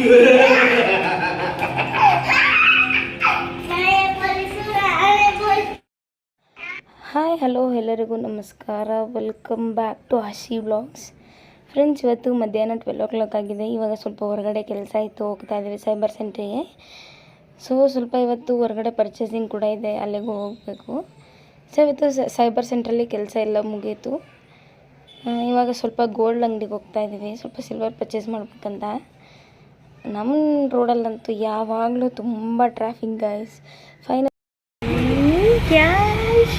Hi hello ಎಲ್ಲರಿಗೂ ನಮಸ್ಕಾರ. Welcome back to Ashi vlogs. Friends, ಇವತ್ತು ಮಧ್ಯಾಹ್ನ 12 ಆಗಿದೆ. ಇವಾಗ ಸ್ವಲ್ಪ ಹೊರಗಡೆ ಕೆಲಸ ಇತ್ತು, ಹೋಗ್ತಾ ಇದ್ದೀವಿ ಸೈಬರ್ ಸೆಂಟ್ರಿಗೆ. ಸ್ವಲ್ಪ ಇವತ್ತು ಹೊರಗಡೆ ಪರ್ಚೇಸಿಂಗ್ ಕೂಡ ಇದೆ, ಅಲ್ಲಿಗೂ ಹೋಗಬೇಕು. ಇವತ್ತು ಸೈಬರ್ ಸೆಂಟ್ರಲ್ಲಿ ಕೆಲಸ ಎಲ್ಲ ಮುಗೀತು. ಇವಾಗ ಸ್ವಲ್ಪ ಗೋಲ್ಡ್ ಅಂಗಡಿಗೆ ಹೋಗ್ತಾ ಇದ್ದೀವಿ, ಸ್ವಲ್ಪ ಸಿಲ್ವರ್ ಪರ್ಚೇಸ್ ಮಾಡ್ಬೇಕಂತ. ನಮ್ಮ ರೋಡಲ್ಲಂತೂ ಯಾವಾಗಲೂ ತುಂಬ ಟ್ರಾಫಿಕ್ ಗೈಸ್. ಫೈನಲ್ ಕ್ಯಾಶ್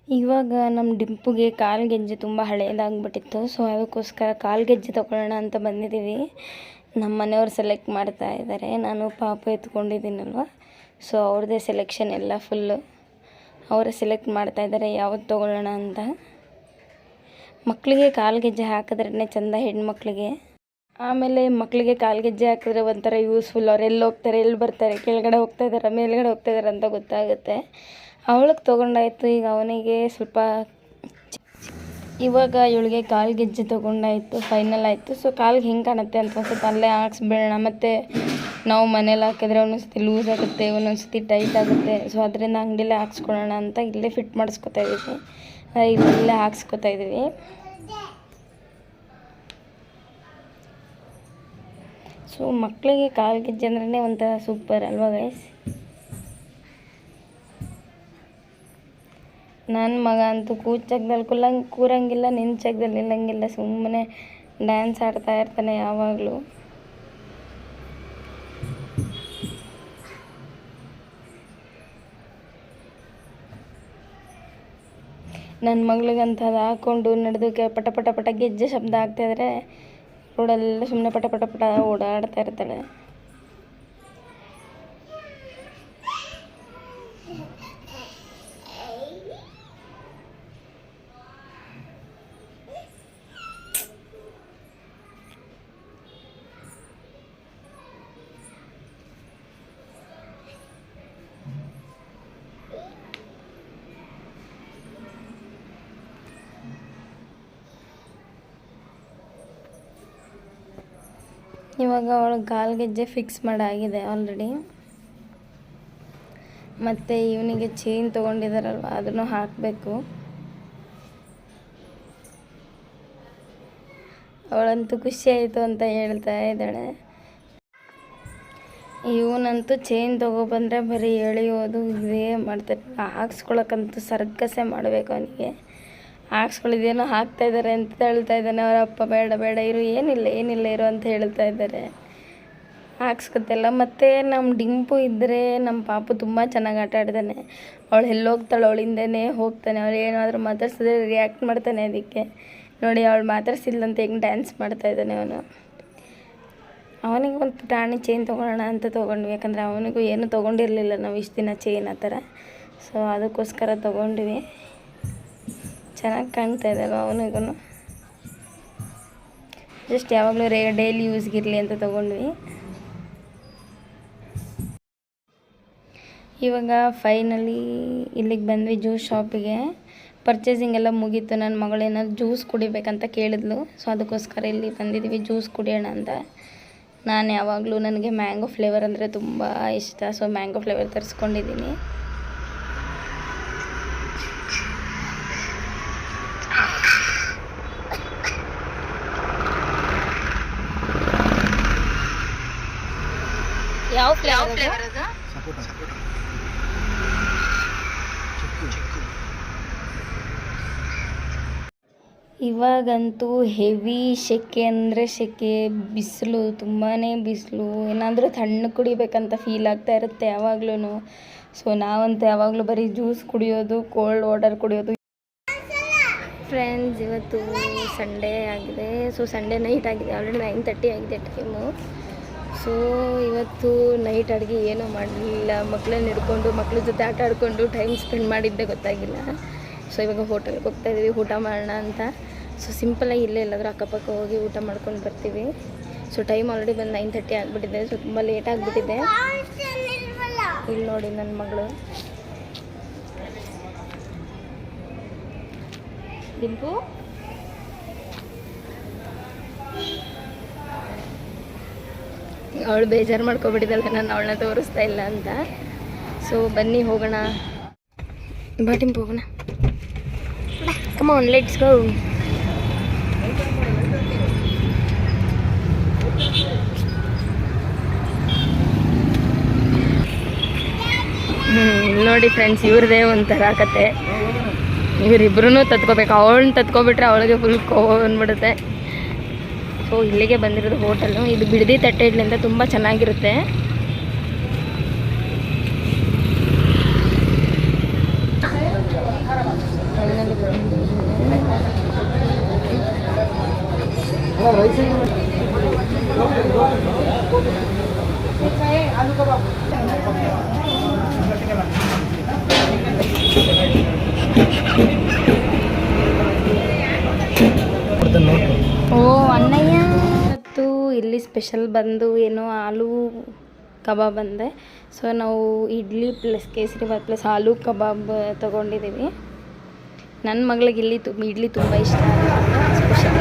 ಇವಾಗ ನಮ್ಮ ಡಿಂಪುಗೆ ಕಾಲು ಗೆಜ್ಜೆ ತುಂಬ ಹಳೆಯದಾಗ್ಬಿಟ್ಟಿತ್ತು. ಅದಕ್ಕೋಸ್ಕರ ಕಾಲು ಗೆಜ್ಜೆ ತೊಗೊಳ್ಳೋಣ ಅಂತ ಬಂದಿದ್ದೀವಿ. ನಮ್ಮ ಮನೆಯವ್ರು ಸೆಲೆಕ್ಟ್ ಮಾಡ್ತಾ ಇದ್ದಾರೆ, ನಾನು ಪಾಪ ಎತ್ಕೊಂಡಿದ್ದೀನಲ್ವ. ಅವ್ರದ್ದೇ ಸೆಲೆಕ್ಷನ್ ಎಲ್ಲ ಫುಲ್ಲು ಅವರೇ ಸೆಲೆಕ್ಟ್ ಮಾಡ್ತಾ ಇದ್ದಾರೆ ಯಾವ್ದು ತೊಗೊಳ್ಳೋಣ ಅಂತ. ಮಕ್ಕಳಿಗೆ ಕಾಲು ಗೆಜ್ಜೆ ಹಾಕಿದ್ರೇ ಚೆಂದ, ಹೆಣ್ಮಕ್ಳಿಗೆ. ಆಮೇಲೆ ಮಕ್ಕಳಿಗೆ ಕಾಲು ಗೆಜ್ಜೆ ಹಾಕಿದ್ರೆ ಒಂಥರ ಯೂಸ್ಫುಲ್. ಅವ್ರು ಎಲ್ಲಿ ಹೋಗ್ತಾರೆ, ಎಲ್ಲಿ ಬರ್ತಾರೆ, ಕೆಳಗಡೆ ಹೋಗ್ತಾ ಇದ್ದಾರೆ, ಮೇಲ್ಗಡೆ ಹೋಗ್ತಾ ಇದ್ದಾರೆ ಅಂತ ಗೊತ್ತಾಗುತ್ತೆ. ಅವಳಿಗೆ ತೊಗೊಂಡಾಯ್ತು. ಈಗ ಅವನಿಗೆ ಸ್ವಲ್ಪ ಇವಾಗ ಇವಳಿಗೆ ಕಾಲು ಗೆಜ್ಜೆ ತೊಗೊಂಡಾಯ್ತು, ಫೈನಲ್ ಆಯಿತು. ಕಾಲಿಗೆ ಹೆಂಗೆ ಕಾಣುತ್ತೆ ಅಂತ ಅನ್ಸುತ್ತೆ, ಅಲ್ಲೇ ಹಾಕ್ಸ್ಬೇಡ. ಮತ್ತು ನಾವು ಮನೇಲಿ ಹಾಕಿದ್ರೆ ಒಂದೊಂದ್ಸತಿ ಲೂಸ್ ಆಗುತ್ತೆ, ಒಂದೊಂದ್ಸತಿ ಟೈಟ್ ಆಗುತ್ತೆ. ಅದರಿಂದ ಅಂಗಡಿಲೇ ಹಾಕ್ಸ್ಕೊಳ್ಳೋಣ ಅಂತ ಇಲ್ಲೇ ಫಿಟ್ ಮಾಡಿಸ್ಕೊತಾ ಇದ್ದೀವಿ, ಇಲ್ಲೇ ಹಾಕ್ಸ್ಕೊತಾ ಇದ್ದೀವಿ. ಮಕ್ಕಳಿಗೆ ಕಾಲು ಗೆಜ್ಜೆ ಅಂದ್ರೆ ಒಂಥರ ಸೂಪರ್ ಅಲ್ವಾ ಗೈಸ್. ನನ್ನ ಮಗ ಅಂತೂ ಕೂರಂಗಿಲ್ಲ, ಕೂರಂಗಿಲ್ಲ, ನಿಂಚಕ್ದಲ್ಲಿ ನಿಲ್ಲಂಗಿಲ್ಲ. ಸುಮ್ಮನೆ ಡ್ಯಾನ್ಸ್ ಆಡ್ತಾ ಇರ್ತಾನೆ ಯಾವಾಗಲೂ. ನನ್ನ ಮಗಳಿಗಂತ ಅದು ಹಾಕ್ಕೊಂಡು ನಡೆದಕ್ಕೆ ಪಟ ಪಟ ಪಟ ಗೆಜ್ಜೆ ಶಬ್ದ ಆಗ್ತಾಯಿದ್ರೆ ರೋಡಲ್ಲೆಲ್ಲ ಸುಮ್ಮನೆ ಪಟ ಪಟ ಪಟ ಓಡಾಡ್ತಾ ಇರ್ತಾಳೆ. ಇವಾಗ ಅವಳು ಕಾಲು ಗೆಜ್ಜೆ ಫಿಕ್ಸ್ ಮಾಡಾಗಿದೆ ಆಲ್ರೆಡಿ. ಮತ್ತು ಇವನಿಗೆ ಚೈನ್ ತೊಗೊಂಡಿದ್ದಾರಲ್ವ, ಅದನ್ನು ಹಾಕಬೇಕು. ಅವಳಂತೂ ಖುಷಿ ಆಯಿತು ಅಂತ ಹೇಳ್ತಾ ಇದ್ದಾಳೆ. ಇವನಂತೂ ಚೈನ್ ತೊಗೊಬಂದರೆ ಬರೀ ಎಳೆಯೋದು ಇದೇ ಮಾಡ್ತಾರೆ. ಹಾಕ್ಸ್ಕೊಳಕ್ಕಂತೂ ಸರ್ಕಸೇ ಮಾಡಬೇಕು ಅವನಿಗೆ. ಹಾಕ್ಸ್ಕೊಳ್ಳಿದೇನೋ ಹಾಕ್ತಾಯಿದ್ದಾರೆ ಅಂತ ಹೇಳ್ತಾ ಇದ್ದಾನೆ. ಅವರ ಅಪ್ಪ ಬೇಡ ಬೇಡ ಇರು, ಏನಿಲ್ಲ ಇರು ಅಂತ ಹೇಳ್ತಾ ಇದ್ದಾರೆ. ಹಾಕ್ಸ್ಕೊತಿಲ್ಲ. ಮತ್ತು ನಮ್ಮ ಡಿಂಪು ಇದ್ದರೆ ನಮ್ಮ ಪಾಪು ತುಂಬ ಚೆನ್ನಾಗಿ ಆಟ ಆಡ್ತಾನೆ. ಅವಳು ಎಲ್ಲೋಗ್ತಾಳೆ ಅವಳಿಂದನೇ ಹೋಗ್ತಾನೆ. ಅವಳು ಏನಾದರೂ ಮಾತಾಡ್ಸಿದ್ರೆ ರಿಯಾಕ್ಟ್ ಮಾಡ್ತಾನೆ. ಅದಕ್ಕೆ ನೋಡಿ, ಅವಳು ಮಾತಾಡ್ಸಿಲ್ಲಂತ ಹೆಂಗೆ ಡ್ಯಾನ್ಸ್ ಮಾಡ್ತಾ ಇದ್ದಾನೆ ಅವನು. ಅವನಿಗೆ ಒಂದು ಪುಟಾಣಿ ಚೈನ್ ತೊಗೊಳ್ಳೋಣ ಅಂತ ತೊಗೊಂಡ್ವಿ. ಯಾಕಂದರೆ ಅವನಿಗೂ ಏನೂ ತೊಗೊಂಡಿರಲಿಲ್ಲ ನಾವು ಇಷ್ಟು ದಿನ ಚೈನ್ ಆ ಥರ. ಅದಕ್ಕೋಸ್ಕರ ತೊಗೊಂಡ್ವಿ. ಚೆನ್ನಾಗಿ ಕಾಣ್ತಾ ಇದೆ ಅವನಿಗೂ. ಜಸ್ಟ್ ಯಾವಾಗಲೂ ಡೈಲಿ ಯೂಸ್ಗಿರಲಿ ಅಂತ ತೊಗೊಂಡ್ವಿ. ಇವಾಗ ಫೈನಲಿ ಇಲ್ಲಿಗೆ ಬಂದ್ವಿ, ಜ್ಯೂಸ್ ಶಾಪಿಗೆ. ಪರ್ಚೇಸಿಂಗ್ ಎಲ್ಲ ಮುಗೀತು. ನನ್ನ ಮಗಳೇನಾದ್ರು ಜ್ಯೂಸ್ ಕುಡಿಬೇಕಂತ ಕೇಳಿದ್ಲು. ಅದಕ್ಕೋಸ್ಕರ ಇಲ್ಲಿ ಬಂದಿದ್ದೀವಿ ಜ್ಯೂಸ್ ಕುಡಿಯೋಣ ಅಂತ. ನಾನು ಯಾವಾಗಲೂ ನನಗೆ ಮ್ಯಾಂಗೋ ಫ್ಲೇವರ್ ಅಂದರೆ ತುಂಬ ಇಷ್ಟ. ಮ್ಯಾಂಗೋ ಫ್ಲೇವರ್ ತರಿಸ್ಕೊಂಡಿದ್ದೀನಿ. ಯಾವ ಫ್ಲೇವರ್ ಅದು? ಇವಾಗಂತೂ ಹೆವಿ ಸೆಕೆ ಅಂದರೆ ಸೆಕೆ, ಬಿಸಿಲು, ತುಂಬಾ ಬಿಸಿಲು. ಏನಾದರೂ ತಣ್ಣಗೆ ಕುಡಿಬೇಕಂತ ಫೀಲ್ ಆಗ್ತಾ ಇರುತ್ತೆ ಯಾವಾಗ್ಲೂ. ನಾವಂತೂ ಯಾವಾಗಲೂ ಬರೀ ಜ್ಯೂಸ್ ಕುಡಿಯೋದು, ಕೋಲ್ಡ್ ವಾಟರ್ ಕುಡಿಯೋದು. ಫ್ರೆಂಡ್ಸ್, ಇವತ್ತು ಸಂಡೇ ಆಗಿದೆ. ಸಂಡೇ ನೈಟ್ ಆಗಿದೆ, ಆಲ್ರೆಡಿ 9:30 ಆಗಿದೆ ಟೈಮು. ಇವತ್ತು ನೈಟ್ ಅಡುಗೆ ಏನೂ ಮಾಡಲಿಲ್ಲ. ಮಕ್ಕಳನ್ನ ಹಿಡ್ಕೊಂಡು ಮಕ್ಕಳ ಜೊತೆ ಆಟ ಆಡಿಕೊಂಡು ಟೈಮ್ ಸ್ಪೆಂಡ್ ಮಾಡಿದ್ದೆ ಗೊತ್ತಾಗಿಲ್ಲ. ಇವಾಗ ಹೋಟೆಲ್ಗೆ ಹೋಗ್ತಾ ಇದ್ದೀವಿ ಊಟ ಮಾಡೋಣ ಅಂತ. ಸಿಂಪಲಾಗಿ ಇಲ್ಲೇ ಎಲ್ಲಾದರೂ ಅಕ್ಕಪಕ್ಕ ಹೋಗಿ ಊಟ ಮಾಡ್ಕೊಂಡು ಬರ್ತೀವಿ. ಟೈಮ್ ಆಲ್ರೆಡಿ ಬಂದು 9:30 ಆಗಿಬಿಟ್ಟಿದೆ. ತುಂಬ ಲೇಟ್ ಆಗಿಬಿಟ್ಟಿದೆ. ಇಲ್ಲಿ ನೋಡಿ ನನ್ನ ಮಗಳು ದಿಂಪು ಅವಳು ಬೇಜಾರು ಮಾಡ್ಕೊಬಿಟ್ಟಿದ್ದಾಳೆ ನಾನು ಅವಳನ್ನ ತೋರಿಸ್ತಾ ಇಲ್ಲ ಅಂತ. ಸೊ ಬನ್ನಿ ಹೋಗೋಣ. ಬಾ ದಿಂಪು ಹೋಗೋಣ. Come on let's go. ನೋಡಿ ಫ್ರೆಂಡ್ಸ್, ಇವ್ರದೇ ಒಂಥರ ಕತೆ. ಇವರಿಬ್ರು ತತ್ಕೋಬೇಕು. ಅವಳನ್ನ ತತ್ಕೊಬಿಟ್ರೆ ಅವಳಿಗೆ ಫುಲ್ ಕೋವ ಬಂದ್ಬಿಡುತ್ತೆ. ಸೊ ಇಲ್ಲಿಗೆ ಬಂದಿರೋದು ಹೋಟೆಲು. ಇದು ಬಿಡದಿ ತಟ್ಟೆ ಇಡ್ಲಿಂದ ತುಂಬ ಚೆನ್ನಾಗಿರುತ್ತೆ. ಓ ಅಣ್ಣಯ್ಯ, ಮತ್ತು ಇಲ್ಲಿ ಸ್ಪೆಷಲ್ ಬಂದು ಏನೋ ಆಲೂ ಕಬಾಬ್ ಅಂದೆ. ಸೊ ನಾವು ಇಡ್ಲಿ ಪ್ಲಸ್ ಕೇಸರಿಬಾತ್ ಪ್ಲಸ್ ಆಲೂ ಕಬಾಬ್ ತೊಗೊಂಡಿದ್ದೀವಿ. ನನ್ನ ಮಗಳಿಗೆ ಇಡ್ಲಿ ತುಂಬ ಇಷ್ಟ ಆಗುತ್ತೆ ಸ್ಪೆಷಲ್.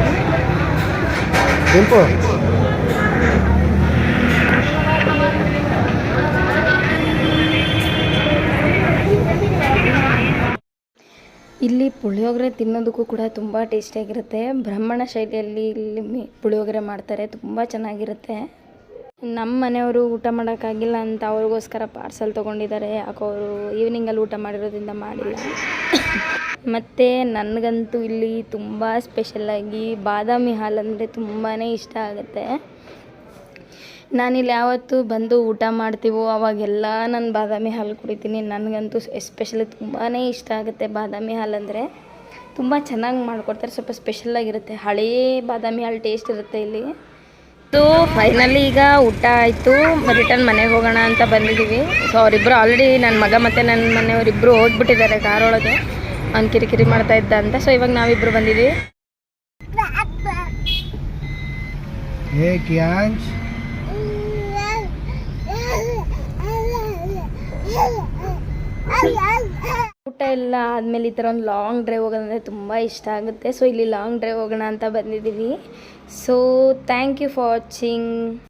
ಇಲ್ಲಿ ಪುಳಿಯೋಗರೆ ತಿನ್ನೋದಕ್ಕೂ ಕೂಡ ತುಂಬ ಟೇಸ್ಟಿಯಾಗಿರುತ್ತೆ. ಬ್ರಾಹ್ಮಣ ಶೈಲಿಯಲ್ಲಿ ಇಲ್ಲಿ ಪುಳಿಯೋಗರೆ ಮಾಡ್ತಾರೆ, ತುಂಬ ಚೆನ್ನಾಗಿರುತ್ತೆ. ನಮ್ಮ ಮನೆಯವರು ಊಟ ಮಾಡೋಕ್ಕಾಗಿಲ್ಲ ಅಂತ ಅವ್ರಿಗೋಸ್ಕರ ಪಾರ್ಸಲ್ ತೊಗೊಂಡಿದ್ದಾರೆ. ಯಾಕೋ ಅವರು ಈವ್ನಿಂಗಲ್ಲಿ ಊಟ ಮಾಡಿರೋದ್ರಿಂದ ಮಾಡಿಲ್ಲ. ಮತ್ತು ನನಗಂತೂ ಇಲ್ಲಿ ತುಂಬ ಸ್ಪೆಷಲ್ಲಾಗಿ ಬಾದಾಮಿ ಹಾಲು ಅಂದರೆ ತುಂಬಾ ಇಷ್ಟ ಆಗುತ್ತೆ. ನಾನಿಲ್ಲಿ ಯಾವತ್ತು ಬಂದು ಊಟ ಮಾಡ್ತೀವೋ ಅವಾಗೆಲ್ಲ ನಾನು ಬಾದಾಮಿ ಹಾಲು ಕುಡಿತೀನಿ. ನನಗಂತೂ ಎಸ್ಪೆಷಲಿ ತುಂಬಾ ಇಷ್ಟ ಆಗುತ್ತೆ ಬಾದಾಮಿ ಹಾಲು ಅಂದರೆ. ತುಂಬ ಚೆನ್ನಾಗಿ ಮಾಡಿಕೊಡ್ತಾರೆ, ಸ್ವಲ್ಪ ಸ್ಪೆಷಲ್ಲಾಗಿರುತ್ತೆ. ಹಳೇ ಬಾದಾಮಿ ಹಾಲು ಟೇಸ್ಟ್ ಇರುತ್ತೆ ಇಲ್ಲಿ. ಸೊ ಫೈನಲಿ ಈಗ ಊಟ ಆಯಿತು, ರಿಟರ್ನ್ ಮನೆಗೆ ಹೋಗೋಣ ಅಂತ ಬಂದಿದ್ದೀವಿ. ಸೊ ಅವರಿಬ್ಬರು ಆಲ್ರೆಡಿ ನನ್ನ ಮಗ ಮತ್ತು ನನ್ನ ಮನೆಯವರಿಬ್ಬರು ಹೋಗ್ಬಿಟ್ಟಿದ್ದಾರೆ ಕಾರೊಳಗೆ, ಅವ್ನು ಕಿರಿಕಿರಿ ಮಾಡ್ತಾ ಇದ್ದ ಅಂತ. ಸೊ ಇವಾಗ ನಾವಿಬ್ಬರು ಬಂದಿದ್ದೀವಿ. ಊಟ ಎಲ್ಲ ಆದಮೇಲೆ ಈ ಥರ ಒಂದು ಲಾಂಗ್ ಡ್ರೈವ್ ಹೋಗೋದಂದರೆ ತುಂಬ ಇಷ್ಟ ಆಗುತ್ತೆ. ಸೊ ಇಲ್ಲಿ ಲಾಂಗ್ ಡ್ರೈವ್ ಹೋಗೋಣ ಅಂತ ಬಂದಿದ್ದೀವಿ. So thank you for watching.